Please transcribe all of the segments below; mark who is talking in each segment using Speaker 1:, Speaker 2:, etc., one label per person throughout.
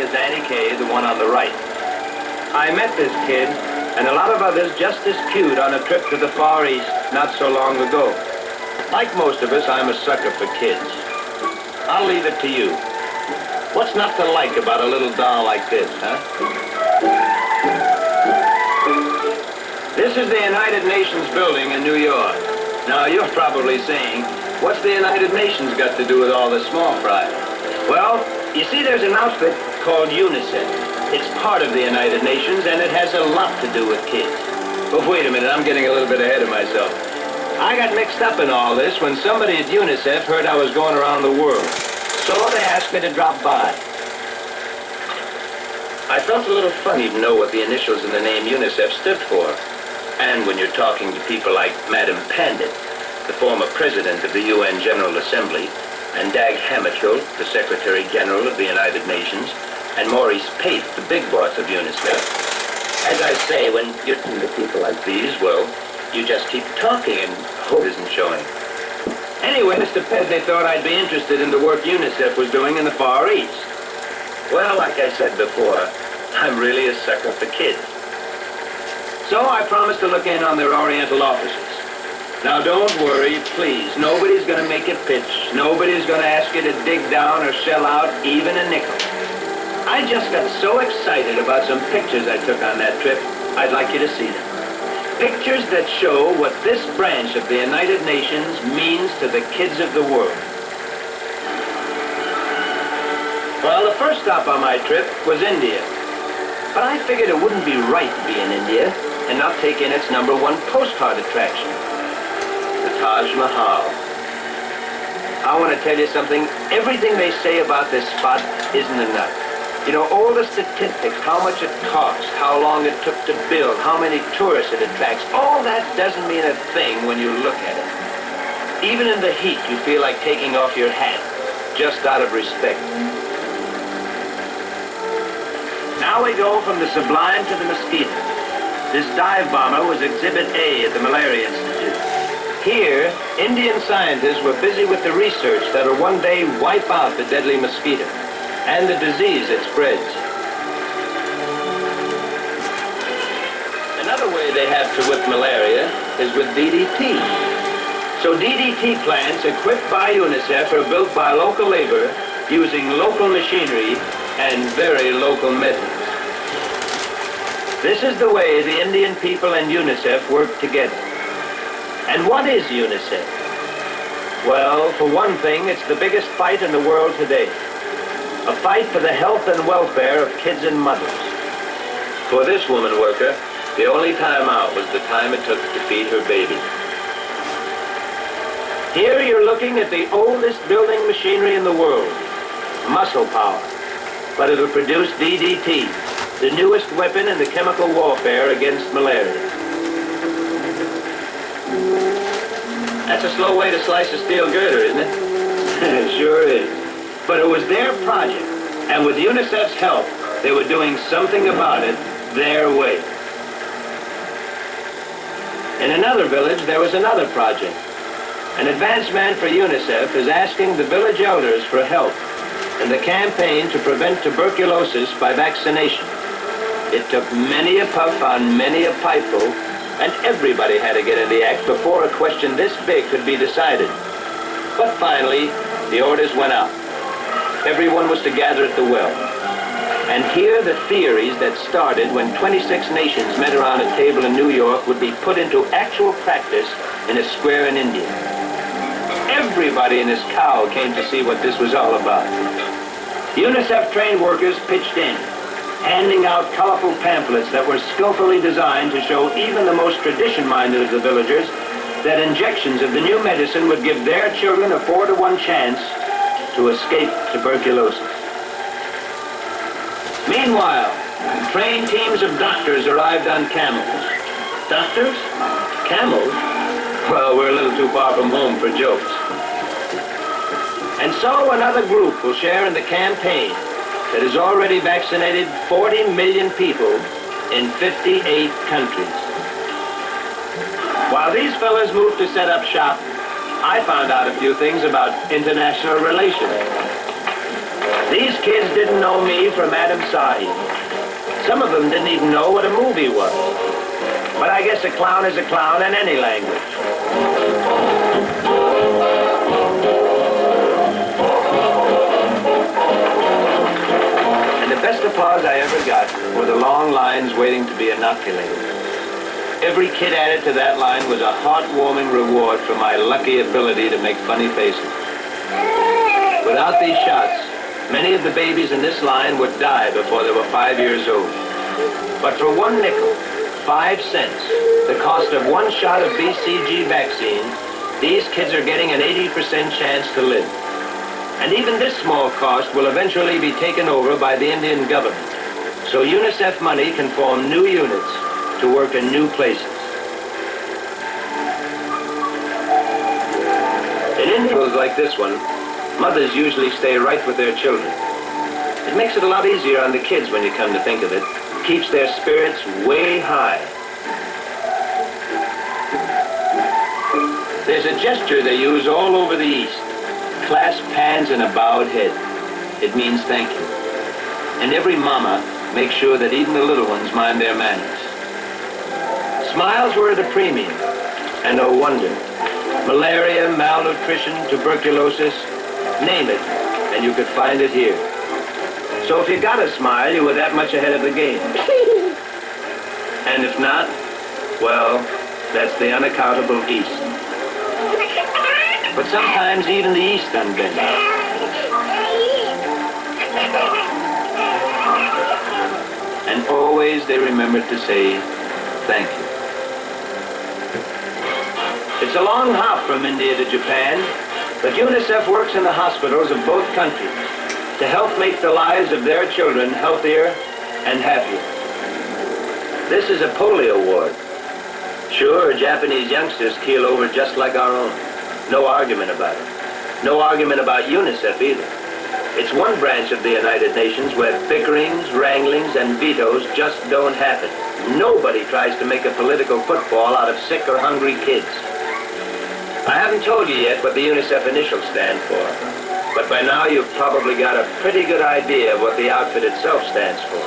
Speaker 1: is Annie Kaye, the one on the right. I met this kid and a lot of others just as cute on a trip to the Far East not so long ago. Like most of us, I'm a sucker for kids. I'll leave it to you. What's not to like about a little doll like this, huh? This is the United Nations building in New York. Now, you're probably saying, what's the United Nations got to do with all this small fry? Well, you see, there's an outfit called UNICEF. It's part of the United Nations, and it has a lot to do with kids. But wait a minute, I'm getting a little bit ahead of myself. I got mixed up in all this when somebody at UNICEF heard I was going around the world. So they asked me to drop by. I felt a little funny to know what the initials in the name UNICEF stood for. And when you're talking to people like Madame Pandit, the former president of the UN General Assembly, and Dag Hammarskjöld, the Secretary General of the United Nations, and Maurice Pate, the big boss of UNICEF. As I say, when you're talking to people like these, well, you just keep talking and hope isn't showing. Anyway, Mr. Pate thought I'd be interested in the work UNICEF was doing in the Far East. Well, like I said before, I'm really a sucker for kids. So I promised to look in on their Oriental offices. Now don't worry, please. Nobody's gonna make you pitch. Nobody's gonna ask you to dig down or shell out even a nickel. I just got so excited about some pictures I took on that trip, I'd like you to see them. Pictures that show what this branch of the United Nations means to the kids of the world. Well, the first stop on my trip was India. But I figured it wouldn't be right to be in India and not take in its #1 postcard attraction, the Taj Mahal. I want to tell you something. Everything they say about this spot isn't enough. You know, all the statistics, how much it costs, how long it took to build, how many tourists it attracts, all that doesn't mean a thing when you look at it. Even in the heat, you feel like taking off your hat, just out of respect. Now we go from the sublime to the mosquito. This dive bomber was Exhibit A at the Malaria Institute. Here, Indian scientists were busy with the research that'll one day wipe out the deadly mosquito and the disease it spreads. Another way they have to whip malaria is with DDT. So DDT plants equipped by UNICEF are built by local labor using local machinery and very local methods. This is the way the Indian people and UNICEF work together. And what is UNICEF? Well, for one thing, it's the biggest fight in the world today. A fight for the health and welfare of kids and mothers. For this woman worker, the only time out was the time it took to feed her baby. Here you're looking at the oldest building machinery in the world, muscle power. But it'll produce DDT, the newest weapon in the chemical warfare against malaria. That's a slow way to slice a steel girder, isn't it? It sure is. But it was their project, and with UNICEF's help, they were doing something about it their way. In another village, there was another project. An advance man for UNICEF is asking the village elders for help in the campaign to prevent tuberculosis by vaccination. It took many a puff on many a pipeful, and everybody had to get in the act before a question this big could be decided. But finally, the orders went out. Everyone was to gather at the well and hear the theories that started when 26 nations met around a table in New York would be put into actual practice in a square in India. Everybody in his cow came to see what this was all about. UNICEF-trained workers pitched in, handing out colorful pamphlets that were skillfully designed to show even the most tradition-minded of the villagers that injections of the new medicine would give their children a 4-to-1 chance to escape tuberculosis. Meanwhile, trained teams of doctors arrived on camels. Doctors? Camels? Well, we're a little too far from home for jokes. And so another group will share in the campaign that has already vaccinated 40 million people in 58 countries. While these fellas moved to set up shop, I found out a few things about international relations. These kids didn't know me from Adam's side. Some of them didn't even know what a movie was. But I guess a clown is a clown in any language. And the best applause I ever got were the long lines waiting to be inoculated. Every kid added to that line was a heartwarming reward for my lucky ability to make funny faces. Without these shots, many of the babies in this line would die before they were 5 years old. But for 1 nickel, 5 cents, the cost of 1 shot of BCG vaccine, these kids are getting an 80% chance to live. And even this small cost will eventually be taken over by the Indian government. So UNICEF money can form new units to work in new places. In Indians like this one, mothers usually stay right with their children. It makes it a lot easier on the kids when you come to think of it. Keeps their spirits way high. There's a gesture they use all over the East. Clasped hands and a bowed head. It means thank you. And every mama makes sure that even the little ones mind their manners. Smiles were at a premium, and no wonder. Malaria, malnutrition, tuberculosis, name it, and you could find it here. So if you got a smile, you were that much ahead of the game. And if not, well, that's the unaccountable East. But sometimes even the East unbends. And always they remember to say, thank you. It's a long hop from India to Japan, but UNICEF works in the hospitals of both countries to help make the lives of their children healthier and happier. This is a polio ward. Sure, Japanese youngsters keel over just like our own. No argument about it. No argument about UNICEF either. It's one branch of the United Nations where bickerings, wranglings, and vetoes just don't happen. Nobody tries to make a political football out of sick or hungry kids. I haven't told you yet what the UNICEF initials stand for, but by now you've probably got a pretty good idea of what the outfit itself stands for.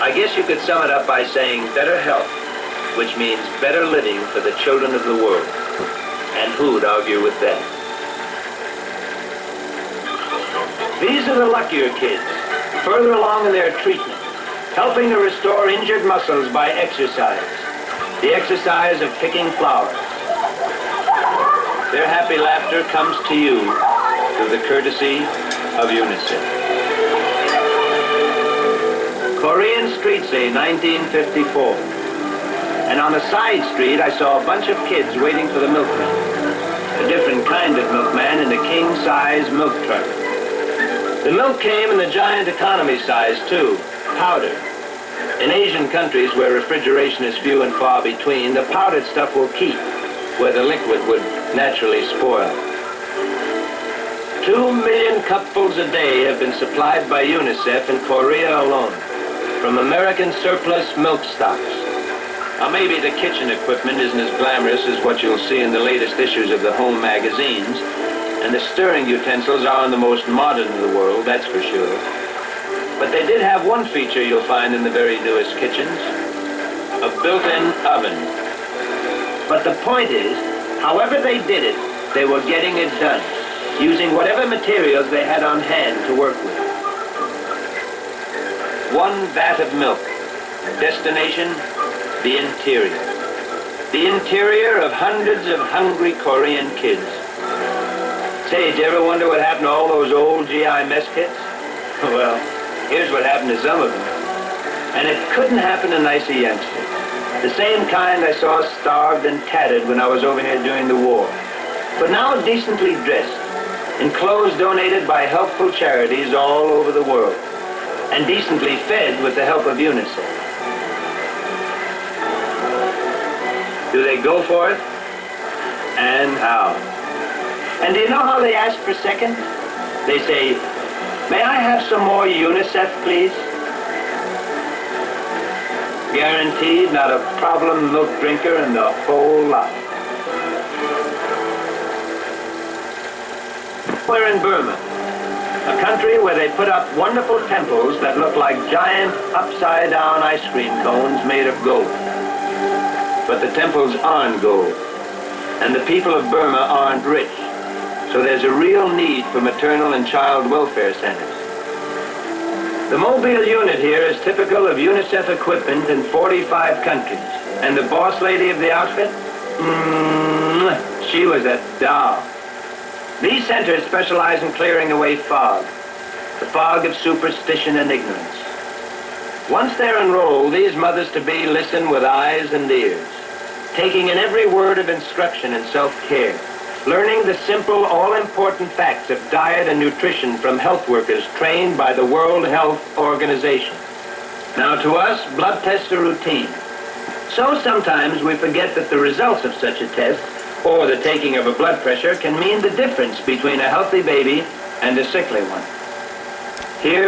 Speaker 1: I guess you could sum it up by saying better health, which means better living for the children of the world. And who'd argue with that? These are the luckier kids, further along in their treatment, helping to restore injured muscles by exercise, the exercise of picking flowers. Their happy laughter comes to you through the courtesy of UNICEF. Korean Street, say 1954. And on a side street, I saw a bunch of kids waiting for the milkman. A different kind of milkman in a king-size milk truck. The milk came in the giant economy size, too, powdered. In Asian countries where refrigeration is few and far between, the powdered stuff will keep, where the liquid would naturally spoil. 2 million cupfuls a day have been supplied by UNICEF in Korea alone, from American surplus milk stocks. Now, maybe the kitchen equipment isn't as glamorous as what you'll see in the latest issues of the home magazines, and the stirring utensils aren't the most modern in the world, that's for sure. But they did have one feature you'll find in the very newest kitchens, a built-in oven. But the point is, however they did it, they were getting it done, using whatever materials they had on hand to work with. 1 vat of milk. Destination, the interior. The interior of hundreds of hungry Korean kids. Say, did you ever wonder what happened to all those old GI mess kits? Well, here's what happened to some of them. And it couldn't happen to nicer youngsters. The same kind I saw starved and tattered when I was over here during the war. But now decently dressed, in clothes donated by helpful charities all over the world, and decently fed with the help of UNICEF. Do they go for it? And how? And do you know how they ask for seconds? They say, may I have some more UNICEF, please? Guaranteed not a problem milk drinker in the whole lot. We're in Burma, A country where they put up wonderful temples that look like giant upside-down ice cream cones made of gold. But the temples aren't gold, and the people of Burma aren't rich, so there's a real need for maternal and child welfare centers. The mobile unit here is typical of UNICEF equipment in 45 countries, and the boss lady of the outfit? She was a doll. These centers specialize in clearing away fog, the fog of superstition and ignorance. Once they're enrolled, these mothers-to-be listen with eyes and ears, taking in every word of instruction and self-care, learning the simple, all-important facts of diet and nutrition from health workers trained by the World Health Organization. Now, to us, blood tests are routine. So sometimes we forget that the results of such a test, or the taking of a blood pressure, can mean the difference between a healthy baby and a sickly one. Here